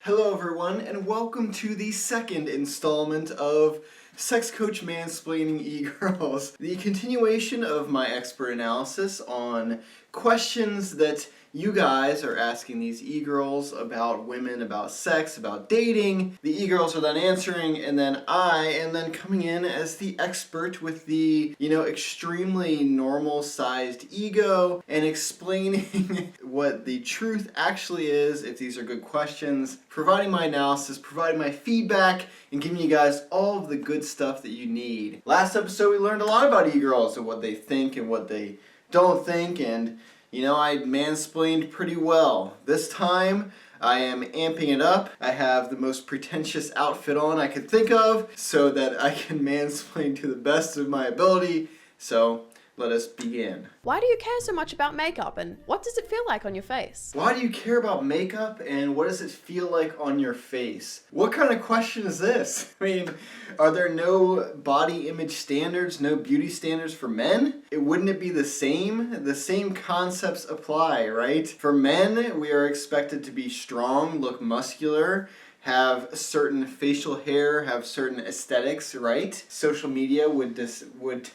Hello everyone, and welcome to the second installment of Sex Coach Mansplaining E-Girls, the continuation of my expert analysis on questions that you guys are asking these e-girls about women, about sex, about dating. The e-girls are then answering, and then I am then coming in as the expert with the, extremely normal-sized ego and explaining what the truth actually is, if these are good questions, providing my analysis, providing my feedback, and giving you guys all of the good stuff that you need. Last episode we learned a lot about e-girls and what they think and what they don't think, and I mansplained pretty well. This time, I am amping it up. I have the most pretentious outfit on I could think of so that I can mansplain to the best of my ability. So, let us begin. Why do you care so much about makeup, and what does it feel like on your face? Why do you care about makeup, and what does it feel like on your face? What kind of question is this? I mean, are there no body image standards, no beauty standards for men? Wouldn't it be the same? The same concepts apply, right? For men, we are expected to be strong, look muscular, have certain facial hair, have certain aesthetics, right? Social media would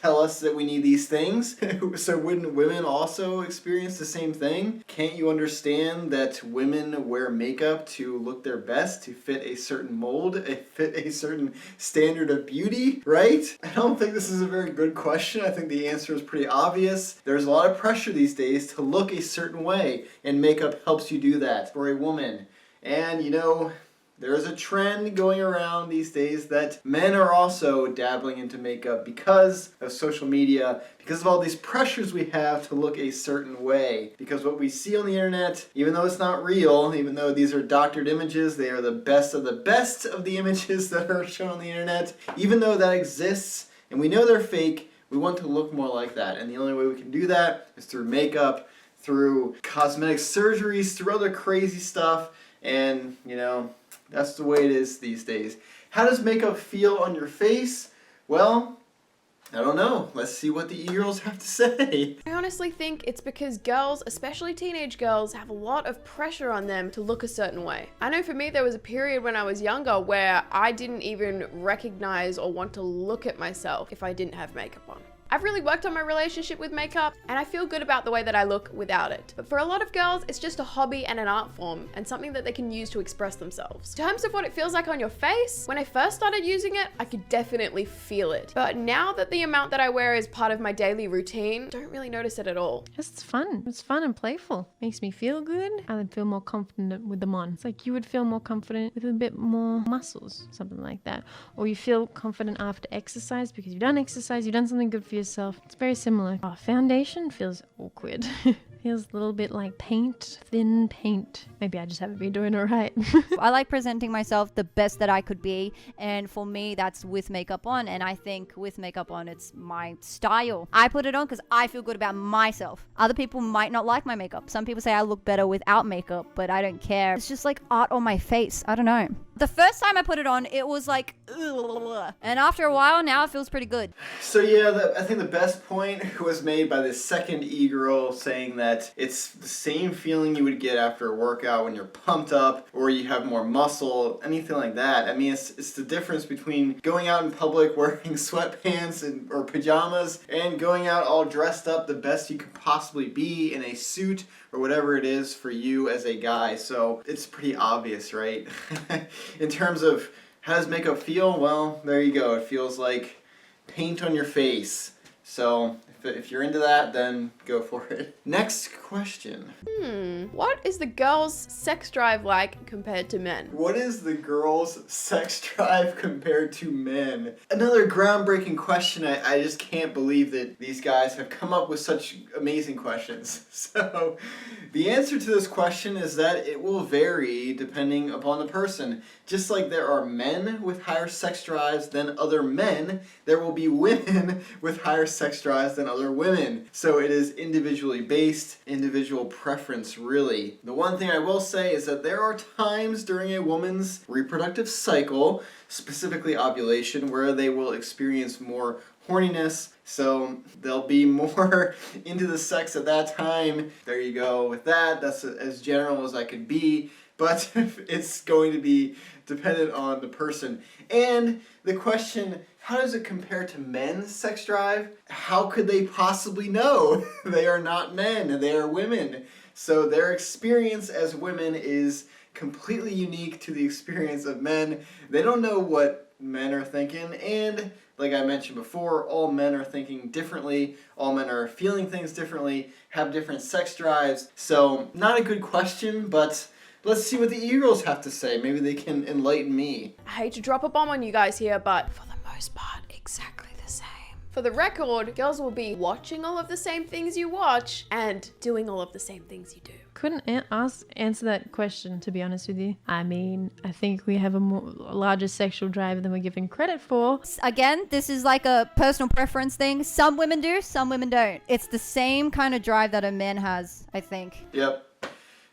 tell us that we need these things. So wouldn't women also experience the same thing? Can't you understand that women wear makeup to look their best, to fit a certain mold, fit a certain standard of beauty, right? I don't think this is a very good question. I think the answer is pretty obvious. There's a lot of pressure these days to look a certain way, and makeup helps you do that for a woman. And there's a trend going around these days that men are also dabbling into makeup because of social media, because of all these pressures we have to look a certain way. Because what we see on the internet, even though it's not real, even though these are doctored images, they are the best of the images that are shown on the internet. Even though that exists and we know they're fake, we want to look more like that. And the only way we can do that is through makeup, through cosmetic surgeries, through other crazy stuff. And, that's the way it is these days. How does makeup feel on your face? Well, I don't know. Let's see what the e-girls have to say. I honestly think it's because girls, especially teenage girls, have a lot of pressure on them to look a certain way. I know for me there was a period when I was younger where I didn't even recognize or want to look at myself if I didn't have makeup on. I've really worked on my relationship with makeup, and I feel good about the way that I look without it. But for a lot of girls, it's just a hobby and an art form, and something that they can use to express themselves. In terms of what it feels like on your face, when I first started using it, I could definitely feel it. But now that the amount that I wear is part of my daily routine, I don't really notice it at all. It's fun. It's fun and playful. Makes me feel good. I then feel more confident with them on. It's like you would feel more confident with a bit more muscles, something like that. Or you feel confident after exercise because you've done exercise, you've done something good for yourself. It's very similar. Oh, foundation feels awkward. Feels a little bit like paint, thin paint. Maybe I just haven't been doing it right. I like presenting myself the best that I could be, and for me that's with makeup on, and I think with makeup on it's my style. I put it on because I feel good about myself. Other people might not like my makeup. Some people say I look better without makeup, but I don't care. It's just like art on my face. I don't know. The first time I put it on, it was like, ugh. And after a while, now it feels pretty good. So yeah, I think the best point was made by the second e-girl, saying that it's the same feeling you would get after a workout when you're pumped up or you have more muscle, anything like that. I mean, it's the difference between going out in public wearing sweatpants or pajamas and going out all dressed up the best you could possibly be in a suit or whatever it is for you as a guy. So it's pretty obvious, right? In terms of how does makeup feel? Well, there you go. It feels like paint on your face. So if you're into that, then go for it. Next question. What is the girls' sex drive like compared to men? What is the girls' sex drive compared to men? Another groundbreaking question. I just can't believe that these guys have come up with such amazing questions. So the answer to this question is that it will vary depending upon the person. Just like there are men with higher sex drives than other men, there will be women with higher sex drives than other women. So it is individually based, individual preference really. The one thing I will say is that there are times during a woman's reproductive cycle, specifically ovulation, where they will experience more horniness, so they'll be more into the sex at that time. There you go with that. That's as general as I could be. but it's going to be dependent on the person. And the question, how does it compare to men's sex drive? How could they possibly know? They are not men, they are women. So their experience as women is completely unique to the experience of men. They don't know what men are thinking, and like I mentioned before, all men are thinking differently, all men are feeling things differently, have different sex drives. So not a good question, but let's see what the EGIRLS have to say. Maybe they can enlighten me. I hate to drop a bomb on you guys here, but for the most part, exactly the same. For the record, girls will be watching all of the same things you watch and doing all of the same things you do. Couldn't answer that question, to be honest with you. I mean, I think we have a larger sexual drive than we're given credit for. Again, this is like a personal preference thing. Some women do, some women don't. It's the same kind of drive that a man has, I think. Yep.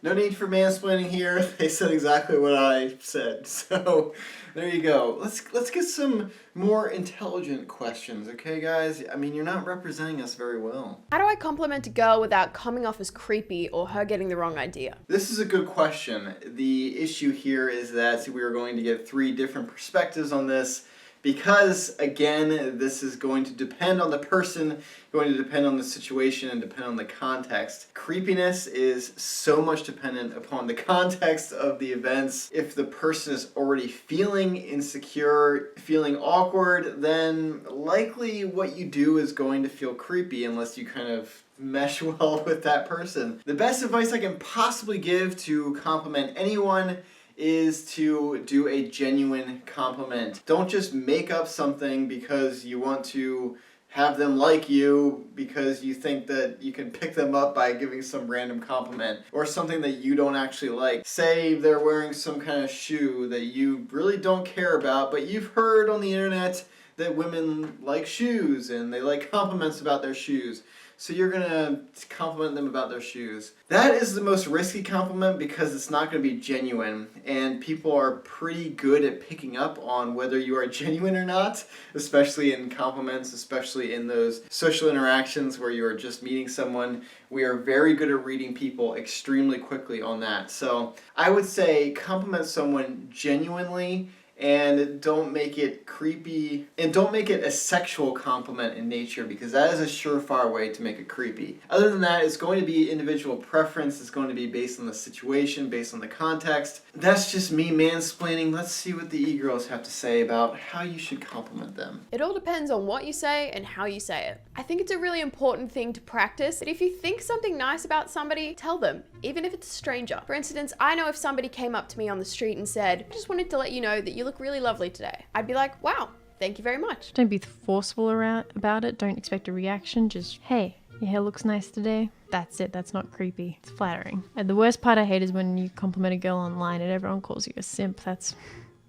No need for mansplaining here. They said exactly what I said. So there you go. Let's get some more intelligent questions, okay, guys? I mean, you're not representing us very well. How do I compliment a girl without coming off as creepy or her getting the wrong idea? This is a good question. The issue here is that we are going to get 3 different perspectives on this, because, again, this is going to depend on the person, going to depend on the situation, and depend on the context. Creepiness is so much dependent upon the context of the events. If the person is already feeling insecure, feeling awkward, then likely what you do is going to feel creepy unless you kind of mesh well with that person. The best advice I can possibly give to compliment anyone is to do a genuine compliment. Don't just make up something because you want to have them like you, because you think that you can pick them up by giving some random compliment, or something that you don't actually like. Say they're wearing some kind of shoe that you really don't care about, but you've heard on the internet that women like shoes and they like compliments about their shoes. So you're gonna compliment them about their shoes. That is the most risky compliment because it's not gonna be genuine, and people are pretty good at picking up on whether you are genuine or not, especially in compliments, especially in those social interactions where you are just meeting someone. We are very good at reading people extremely quickly on that. So I would say compliment someone genuinely, and don't make it creepy, and don't make it a sexual compliment in nature, because that is a surefire way to make it creepy. Other than that, it's going to be individual preference. It's going to be based on the situation, based on the context. That's just me mansplaining. Let's see what the e-girls have to say about how you should compliment them. It all depends on what you say and how you say it. I think it's a really important thing to practice that if you think something nice about somebody, tell them, even if it's a stranger. For instance, I know if somebody came up to me on the street and said, I just wanted to let you know that you look really lovely today, I'd be like, wow, thank you very much. Don't be forceful about it. Don't expect a reaction. Just, hey, your hair looks nice today. That's it. That's not creepy. It's flattering. And the worst part I hate is when you compliment a girl online and everyone calls you a simp. That's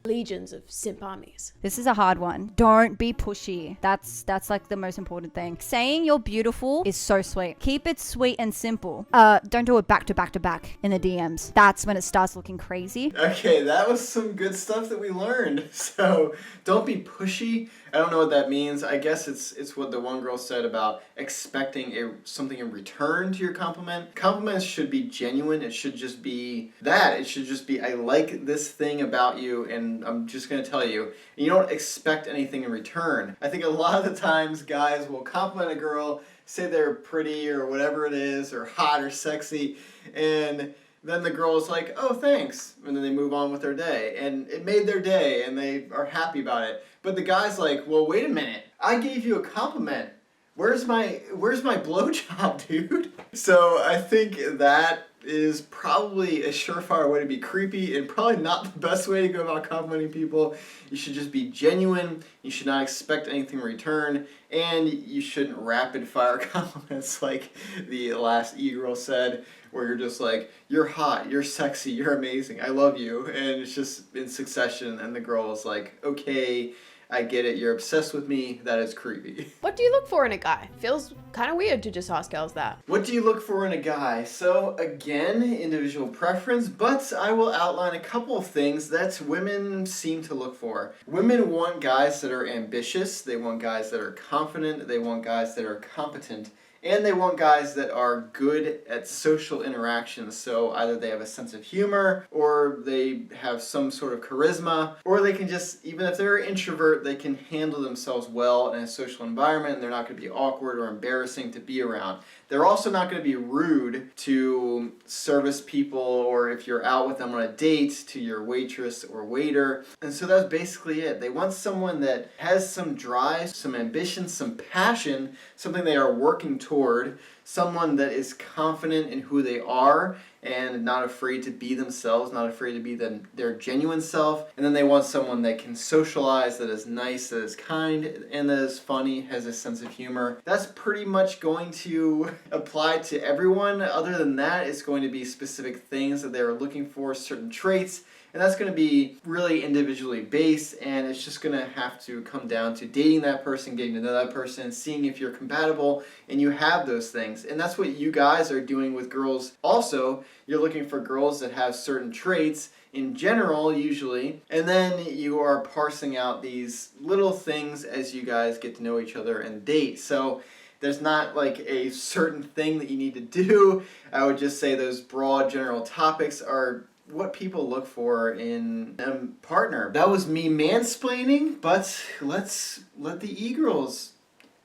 Legions of simp armies. This is a hard one. Don't be pushy. That's like the most important thing. Saying you're beautiful is so sweet. Keep it sweet and simple. Don't do it back to back to back in the DMs. That's when it starts looking crazy. Okay, that was some good stuff that we learned. So don't be pushy. I don't know what that means. I guess it's what the one girl said about expecting something in return to your compliment. Compliments should be genuine. It should just be that. It should just be, I like this thing about you, and I'm just going to tell you. And you don't expect anything in return. I think a lot of the times guys will compliment a girl, say they're pretty or whatever it is, or hot or sexy, and then the girl is like, oh, thanks. And then they move on with their day. And it made their day, and they are happy about it. But the guy's like, well, wait a minute. I gave you a compliment. Where's my blowjob, dude? So I think that is probably a surefire way to be creepy, and probably not the best way to go about complimenting people. You should just be genuine. You should not expect anything in return, and you shouldn't rapid fire compliments like the last e-girl said, where you're just like, you're hot, you're sexy, you're amazing, I love you, and it's just in succession, and the girl is like, okay, I get it, you're obsessed with me, that is creepy. What do you look for in a guy? Feels kind of weird to just ask girls that. What do you look for in a guy? So again, individual preference, but I will outline a couple of things that women seem to look for. Women want guys that are ambitious, they want guys that are confident, they want guys that are competent, And they want guys that are good at social interactions. So either they have a sense of humor, or they have some sort of charisma, or they can just, even if they're an introvert, they can handle themselves well in a social environment, and they're not going to be awkward or embarrassing to be around. They're also not going to be rude to service people, or if you're out with them on a date, to your waitress or waiter. And so that's basically it. They want someone that has some drive, some ambition, some passion, something they are working toward, someone that is confident in who they are and not afraid to be themselves, not afraid to be their genuine self. And then they want someone that can socialize, that is nice, that is kind, and that is funny, has a sense of humor. That's pretty much going to apply to everyone. Other than that, it's going to be specific things that they're looking for, certain traits. And that's going to be really individually based, and it's just going to have to come down to dating that person, getting to know that person, seeing if you're compatible and you have those things. And that's what you guys are doing with girls also. You're looking for girls that have certain traits in general, usually, and then you are parsing out these little things as you guys get to know each other and date. So there's not like a certain thing that you need to do. I would just say those broad general topics are what people look for in a partner. That was me mansplaining, but let's let the e-girls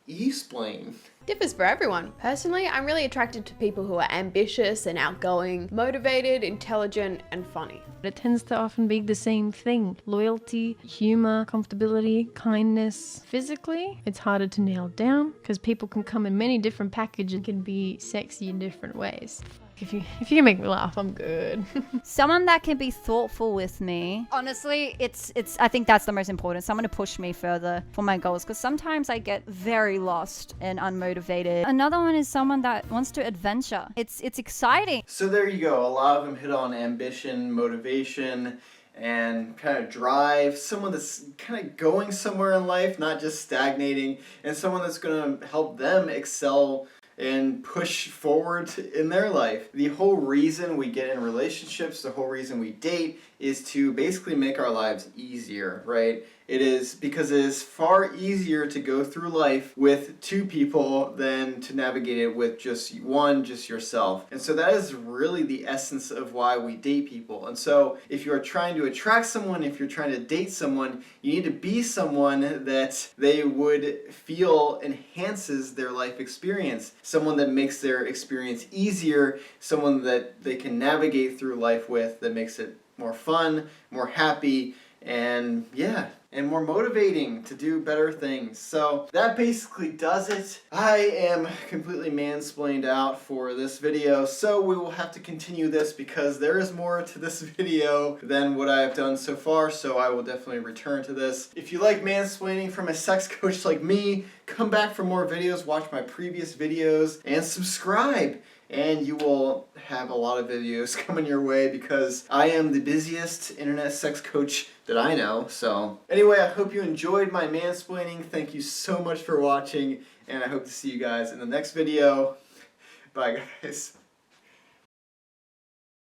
e-splain. Differs for everyone. Personally, I'm really attracted to people who are ambitious and outgoing, motivated, intelligent, and funny. It tends to often be the same thing. Loyalty, humor, comfortability, kindness. Physically, it's harder to nail down because people can come in many different packages and can be sexy in different ways. If you can make me laugh, I'm good. Someone that can be thoughtful with me. Honestly, it's I think that's the most important. Someone to push me further for my goals, because sometimes I get very lost and unmotivated. Another one is someone that wants to adventure. It's exciting. So there you go. A lot of them hit on ambition, motivation, and kind of drive. Someone that's kind of going somewhere in life, not just stagnating, and someone that's going to help them excel and push forward in their life. The whole reason we get in relationships, the whole reason we date, is to basically make our lives easier, right? It is because it is far easier to go through life with two people than to navigate it with just one, just yourself. And so that is really the essence of why we date people. And so if you are trying to attract someone, if you're trying to date someone, you need to be someone that they would feel enhances their life experience. Someone that makes their experience easier, someone that they can navigate through life with, that makes it more fun, more happy, and and more motivating to do better things. So that basically does it. I am completely mansplained out for this video, so we will have to continue this because there is more to this video than what I have done so far, so I will definitely return to this. If you like mansplaining from a sex coach like me, come back for more videos, watch my previous videos, and subscribe. And you will have a lot of videos coming your way because I am the busiest internet sex coach that I know. So anyway, I hope you enjoyed my mansplaining. Thank you so much for watching, and I hope to see you guys in the next video. Bye, guys.